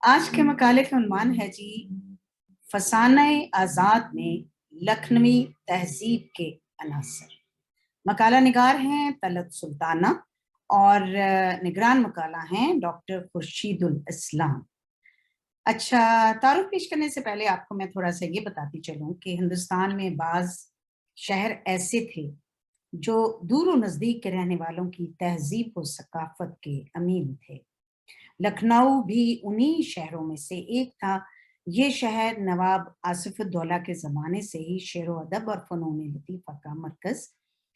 آج کے مقالے کا عنوان ہے جی فسانہ آزاد میں لکھنوی تہذیب کے عناصر۔ مقالہ نگار ہیں طلعت سلطانہ اور نگران مقالہ ہیں ڈاکٹر خورشید الاسلام۔ اچھا، تعارف پیش کرنے سے پہلے آپ کو میں تھوڑا سا یہ بتاتی چلوں کہ ہندوستان میں بعض شہر ایسے تھے جو دور و نزدیک کے رہنے والوں کی تہذیب و ثقافت کے امین تھے۔ لکھنؤ بھی انہی شہروں میں سے ایک تھا۔ یہ شہر نواب آصف الدولہ کے زمانے سے ہی شعر و ادب اور فنون لطیفہ کا مرکز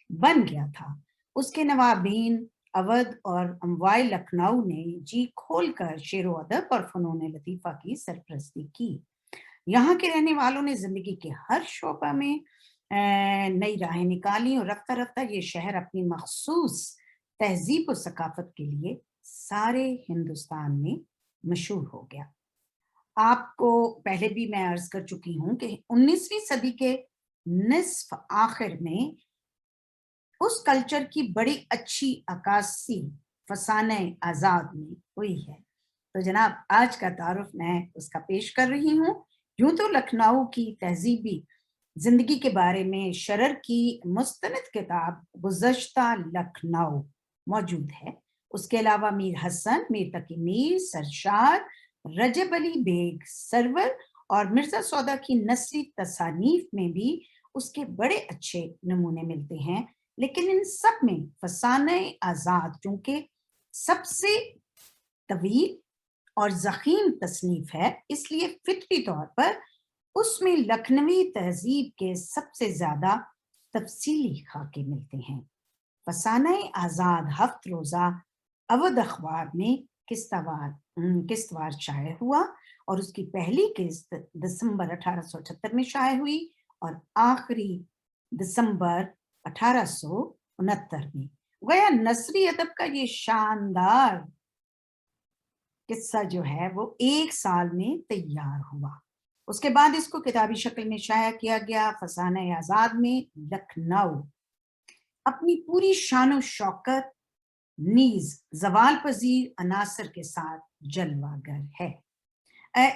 بن گیا تھا۔ اس کے نوابین اودھ اور اموائے لکھنؤ نے جی کھول کر شعر و ادب اور فنون لطیفہ کی سرپرستی کی۔ یہاں کے رہنے والوں نے زندگی کے ہر شعبہ میں نئی راہیں نکالی اور رفتہ رفتہ یہ شہر اپنی مخصوص تہذیب و ثقافت کے لیے سارے ہندوستان میں مشہور ہو گیا۔ آپ کو پہلے بھی میں عرض کر چکی ہوں کہ 19ویں صدی کے نصف آخر میں اس کلچر کی بڑی اچھی عکاسی فسانہ آزاد میں ہوئی ہے۔ تو جناب آج کا تعارف میں اس کا پیش کر رہی ہوں۔ یوں تو لکھنؤ کی تہذیبی زندگی کے بارے میں شرر کی مستند کتاب گزشتہ لکھنؤ موجود ہے۔ اس کے علاوہ میر حسن، میر تقی میر، سرشار، رجب علی بیگ سرور اور مرزا سودا کی نثری تصانیف میں بھی اس کے بڑے اچھے نمونے ملتے ہیں، لیکن ان سب میں فسانہ آزاد چونکہ سب سے طویل اور ضخیم تصنیف ہے، اس لیے فطری طور پر اس میں لکھنوی تہذیب کے سب سے زیادہ تفصیلی خاکے ملتے ہیں۔ فسانہ آزاد 7 روزہ اودھ اخبار میں قسطوار شائع ہوا اور اس کی پہلی قسط دسمبر 1878 میں شائع ہوئی اور آخری دسمبر 1869 میں۔ گویا نثری ادب کا یہ شاندار قصہ جو ہے وہ 1 سال میں تیار ہوا۔ اس کے بعد اس کو کتابی شکل میں شائع کیا گیا۔ فسانہ آزاد میں لکھنؤ اپنی پوری شان و شوکت نیز زوال پذیر عناصر کے ساتھ جلوہ گر ہے۔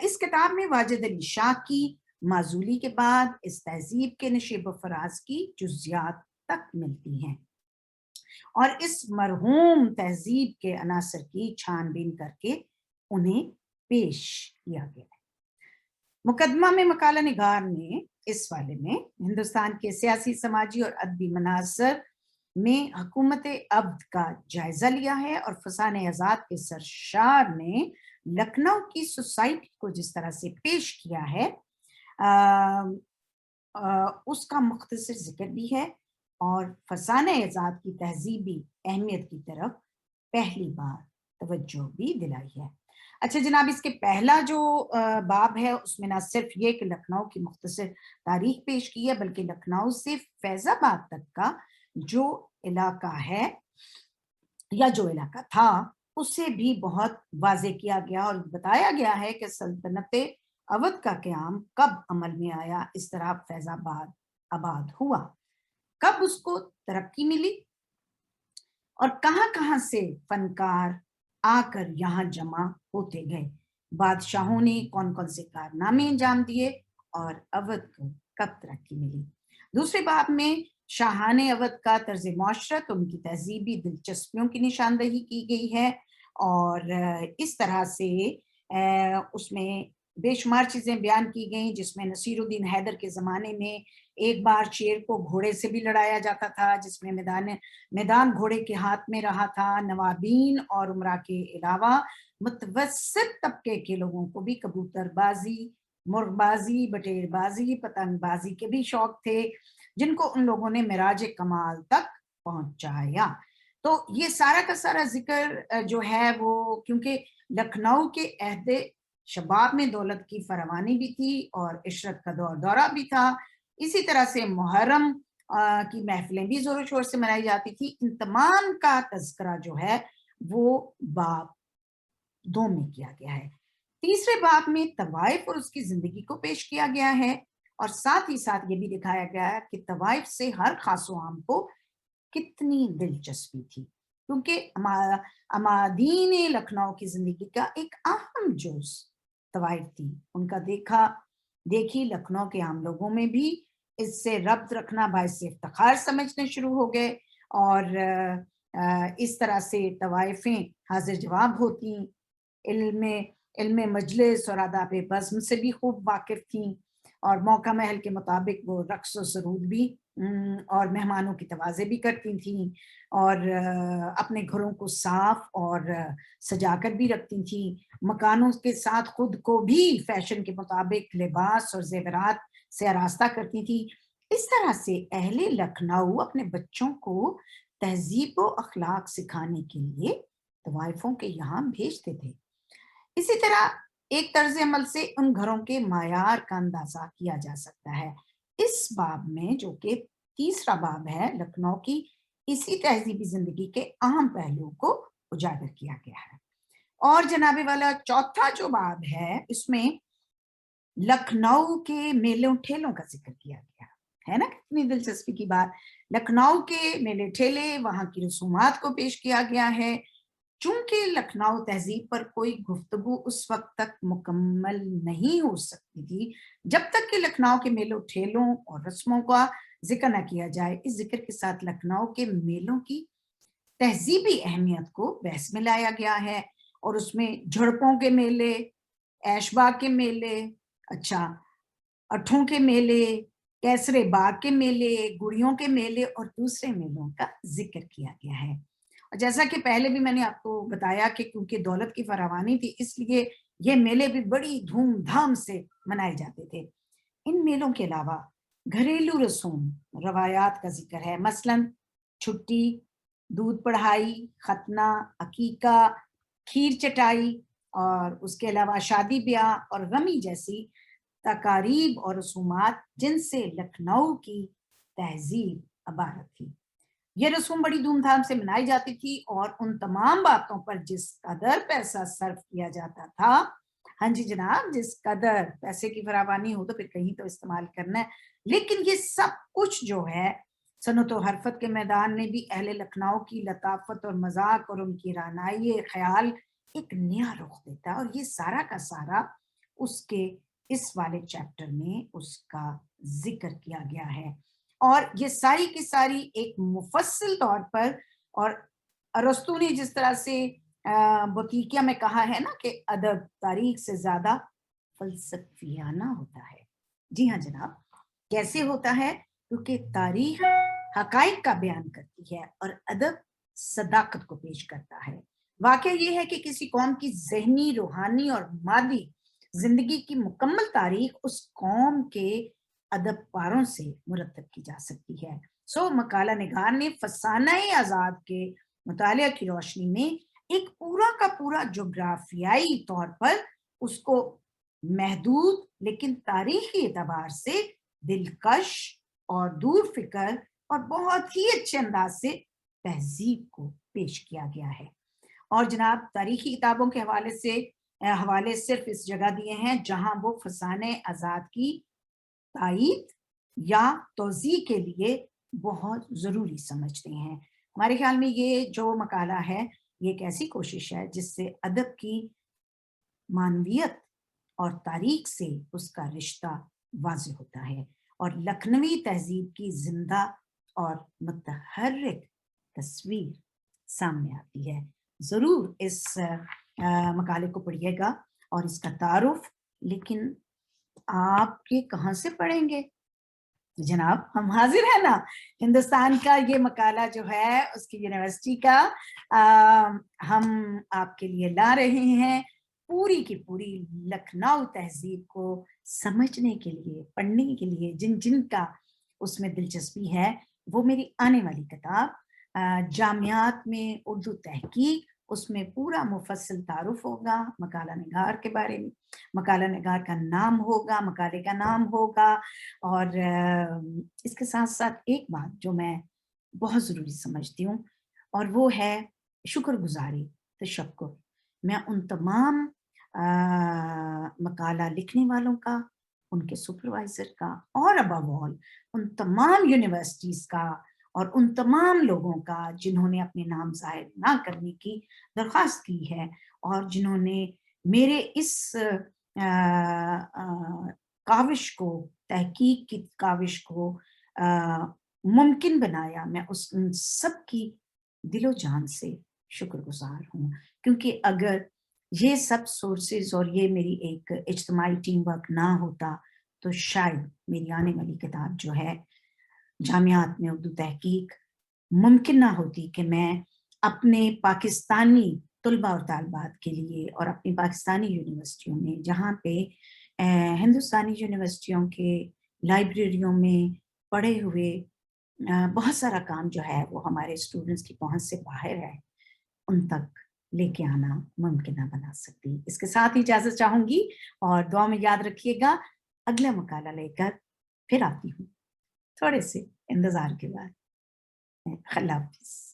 اس کتاب میں واجد علی شاہ کی معزولی کے بعد اس تہذیب کے نشیب و فراز کی جزیات تک ملتی ہیں اور اس مرحوم تہذیب کے عناصر کی چھان بین کر کے انہیں پیش کیا گیا ہے۔ مقدمہ میں مقالہ نگار نے اس والے میں ہندوستان کے سیاسی، سماجی اور ادبی مناظر میں حکومت عبد کا جائزہ لیا ہے اور فسانہ آزاد کے سرشار نے لکھنؤ کی سوسائٹی کو جس طرح سے پیش کیا ہے اس کا مختصر ذکر بھی ہے اور فسانہ آزاد کی تہذیبی اہمیت کی طرف پہلی بار توجہ بھی دلائی ہے۔ اچھا جناب، اس کے پہلا جو باب ہے اس میں نہ صرف یہ کہ لکھنؤ کی مختصر تاریخ پیش کی ہے، بلکہ لکھنؤ سے فیض آباد تک کا جو علاقہ ہے یا جو علاقہ تھا اسے بھی بہت واضح کیا گیا اور بتایا گیا ہے کہ سلطنت اودھ کا قیام کب عمل میں آیا، اس طرح فیض آباد ہوا، کب اس کو ترقی ملی اور کہاں کہاں سے فنکار آ کر یہاں جمع ہوتے گئے، بادشاہوں نے کون کون سے کارنامے انجام دیے اور اودھ کو کب ترقی ملی۔ دوسرے باب میں شاہان اودھ کا طرز معاشرت، ان کی تہذیبی دلچسپیوں کی نشاندہی کی گئی ہے اور اس طرح سے اس میں بے شمار چیزیں بیان کی گئیں، جس میں نصیر الدین حیدر کے زمانے میں ایک بار شیر کو گھوڑے سے بھی لڑایا جاتا تھا، جس میں میدان گھوڑے کے ہاتھ میں رہا تھا۔ نوابین اور امراء کے علاوہ متوسط طبقے کے لوگوں کو بھی کبوتر بازی، مرغ بازی، بٹیر بازی، پتنگ بازی کے بھی شوق تھے، جن کو ان لوگوں نے معراج کمال تک پہنچایا۔ تو یہ سارا کا سارا ذکر جو ہے وہ کیونکہ لکھنؤ کے عہد شباب میں دولت کی فراوانی بھی تھی اور عشرت کا دورہ بھی تھا، اسی طرح سے محرم کی محفلیں بھی زور و شور سے منائی جاتی تھی۔ ان تمام کا تذکرہ جو ہے وہ باب 2 میں کیا گیا ہے۔ تیسرے باب میں طوائف اور اس کی زندگی کو پیش کیا گیا ہے اور ساتھ ہی ساتھ یہ بھی دکھایا گیا ہے کہ طوائف سے ہر خاص و عام کو کتنی دلچسپی تھی، کیونکہ امادین لکھنؤ کی زندگی کا ایک اہم جز طوائف تھی، ان کا دیکھی لکھنؤ کے عام لوگوں میں بھی اس سے ربط رکھنا باعث افتخار سمجھنے شروع ہو گئے، اور اس طرح سے طوائفیں حاضر جواب ہوتی، علم مجلس اور آداب بزم سے بھی خوب واقف تھیں، اور موقع محل کے مطابق وہ رقص و سرود بھی اور مہمانوں کی توازے بھی کرتی تھیں، اور اپنے گھروں کو صاف اور سجا کر بھی رکھتی تھیں، مکانوں کے ساتھ خود کو بھی فیشن کے مطابق لباس اور زیورات سے آراستہ کرتی تھی۔ اس طرح سے اہل لکھنؤ اپنے بچوں کو تہذیب و اخلاق سکھانے کے لیے طوائفوں کے یہاں بھیجتے تھے۔ اسی طرح ایک طرز عمل سے ان گھروں کے معیار کا اندازہ کیا جا سکتا ہے۔ اس باب میں، جو کہ تیسرا باب ہے، لکھنؤ کی اسی تہذیبی زندگی کے اہم پہلوؤں کو اجاگر کیا گیا ہے۔ اور جناب والا چوتھا جو باب ہے، اس میں لکھنؤ کے میلوں ٹھیلوں کا ذکر کیا گیا ہے نا، کتنی دلچسپی کی بات۔ لکھنؤ کے میلے ٹھیلے، وہاں کی رسومات کو پیش کیا گیا ہے۔ چونکہ لکھنؤ تہذیب پر کوئی گفتگو اس وقت تک مکمل نہیں ہو سکتی تھی جب تک کہ لکھنؤ کے میلوں ٹھیلوں اور رسموں کا ذکر نہ کیا جائے۔ اس ذکر کے ساتھ لکھنؤ کے میلوں کی تہذیبی اہمیت کو بحث میں لایا گیا ہے، اور اس میں جھڑپوں کے میلے، ایش باغ کے میلے، اٹھوں کے میلے، کیسرے باغ کے میلے، گڑیوں کے میلے اور دوسرے میلوں کا ذکر کیا گیا ہے۔ اور جیسا کہ پہلے بھی میں نے آپ کو بتایا کہ کیونکہ دولت کی فراوانی تھی، اس لیے یہ میلے بھی بڑی دھوم دھام سے منائے جاتے تھے۔ ان میلوں کے علاوہ گھریلو رسوم روایات کا ذکر ہے، مثلاً چھٹی، دودھ پڑھائی، ختنہ، عقیقہ، کھیر چٹائی، اور اس کے علاوہ شادی بیاہ اور غمی جیسی تقاریب اور رسومات جن سے لکھنؤ کی تہذیب عبارت تھی۔ یہ رسوم بڑی دھوم دھام سے منائی جاتی تھی، اور ان تمام باتوں پر جس قدر پیسہ صرف کیا جاتا تھا، ہاں جی جناب، جس قدر پیسے کی فراوانی ہو تو پھر کہیں تو استعمال کرنا ہے، لیکن یہ سب کچھ جو ہے صنعت و حرفت کے میدان نے بھی اہل لکھنؤ کی لطافت اور مذاق اور ان کی رعنائی خیال ایک نیا رخ دیتا، اور یہ سارا کا سارا اس کے اس والے چیپٹر میں اس کا ذکر کیا گیا ہے۔ اور یہ ساری کی ساری ایک مفصل طور پر، اور ارسطو نے جس طرح سے بوتیکیا میں کہا ہے نا کہ ادب تاریخ سے زیادہ فلسفیانہ ہوتا ہے۔ جی ہاں جناب، کیسے ہوتا ہے؟ کیونکہ تاریخ حقائق کا بیان کرتی ہے اور ادب صداقت کو پیش کرتا ہے۔ واقعہ یہ ہے کہ کسی قوم کی ذہنی، روحانی اور مادی زندگی کی مکمل تاریخ اس قوم کے ادب پاروں سے مرتب کی جا سکتی ہے۔ مقالہ نگار نے فسانہ آزاد کے مطالعہ کی روشنی میں ایک پورا کا پورا جغرافیائی طور پر اس کو محدود لیکن تاریخی اعتبار سے دلکش اور دور فکر اور بہت ہی اچھے انداز سے تہذیب کو پیش کیا گیا ہے۔ اور جناب، تاریخی کتابوں کے حوالے صرف اس جگہ دیے ہیں جہاں وہ فسانہ آزاد کی تائید یا توضیح کے لیے بہت ضروری سمجھتے ہیں۔ ہمارے خیال میں یہ جو مقالہ ہے، یہ ایک ایسی کوشش ہے جس سے ادب کی معنویت اور تاریخ سے اس کا رشتہ واضح ہوتا ہے، اور لکھنوی تہذیب کی زندہ اور متحرک تصویر سامنے آتی ہے۔ ضرور اس مقالے کو پڑھیے گا اور اس کا تعارف، لیکن آپ یہ کہاں سے پڑھیں گے؟ جناب، ہم حاضر ہیں نا، ہندوستان کا یہ مقالہ جو ہے اس کی یونیورسٹی کا ہم آپ کے لیے لا رہے ہیں، پوری کی پوری لکھنؤ تہذیب کو سمجھنے کے لیے، پڑھنے کے لیے جن کا اس میں دلچسپی ہے، وہ میری آنے والی کتاب جامعات میں اردو تحقیق، اس میں پورا مفصل تعارف ہوگا مقالہ نگار کے بارے میں، مقالہ نگار کا نام ہوگا، مقالے کا نام ہوگا، اور اس کے ساتھ ساتھ ایک بات جو میں بہت ضروری سمجھتی ہوں، اور وہ ہے شکر گزاری، تشکر۔ میں ان تمام مقالہ لکھنے والوں کا، ان کے سپروائزر کا، اور ابو آل ان تمام یونیورسٹیز کا، اور ان تمام لوگوں کا جنہوں نے اپنے نام ظاہر نہ کرنے کی درخواست کی ہے، اور جنہوں نے میرے اس کاوش کو، تحقیق کی کاوش کو ممکن بنایا، میں ان سب کی دل و جان سے شکر گزار ہوں، کیونکہ اگر یہ سب سورسز اور یہ میری ایک اجتماعی ٹیم ورک نہ ہوتا تو شاید میری آنے والی کتاب جو ہے جامعات میں اردو تحقیق ممکن نہ ہوتی کہ میں اپنے پاکستانی طلباء اور طالبات کے لیے اور اپنی پاکستانی یونیورسٹیوں میں، جہاں پہ ہندوستانی یونیورسٹیوں کے لائبریریوں میں پڑھے ہوئے بہت سارا کام جو ہے وہ ہمارے اسٹوڈنٹس کی پہنچ سے باہر ہے، ان تک لے کے آنا ممکن نہ بنا سکتی۔ اس کے ساتھ ہی اجازت چاہوں گی، اور دعا میں یاد رکھیے گا اگلا مقالہ لے کر پھر آتی ہوں تھوڑے سے انتظار کے بعد۔ اللہ حافظ۔